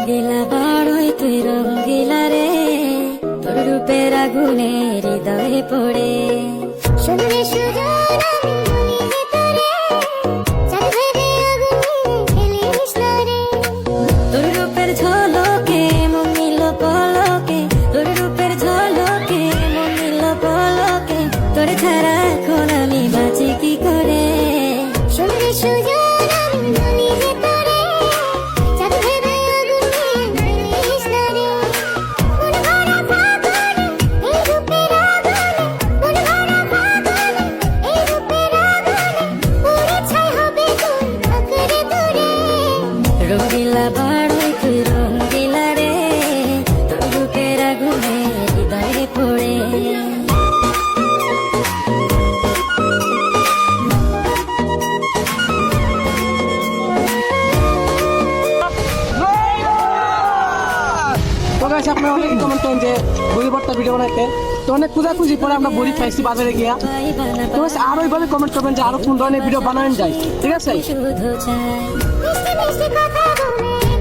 রঙ্গিলা বড়ই তুই রঙ্গিলা রে, তোর রূপের আগুনে হৃদয়ে পড়ে। শুনলে সুজন আমি বলি যে তোরে, চাঁদ ভেবে আগুনে খেলিস না রে। তোর রূপের ঝলকে মন নিল পলকে, তোর রূপের ঝলকে মন নিল পলকে, তোর ছাড়া এখন আমি বাঁচি কি করে। শুনলে সুজন আমি বলি যে তোরে, চাঁদ ভেবে আগুনে খেলিস না রে। মন ভরা ফাগুনে এই রূপের আগুনে, মন ভরা ফাগুনে এই রূপের আগুনে, পুড়ে ছাই হবে তোর আঁকড়ে ধরে। রঙ্গিলা বড়ই তুই রঙ্গিলা রে, তোর রূপের আগুনে হৃদয়ে পড়ে। তো গাইস আপনারা অনেক কমেন্ট করেন যে বড়ি ভর্তা ভিডিও বানাইতে, তো অনেক খুঁজাখুঁজি পরে আমরা বড়ি পাইছি বাজারে গিয়া। তো গাইস আরো এইভাবে কমেন্ট করবেন যে আরো কোন ধরনের ভিডিও বানানো যায়, ঠিক আছে। শুধু চাই মিষ্টি মিষ্টি কথা বলে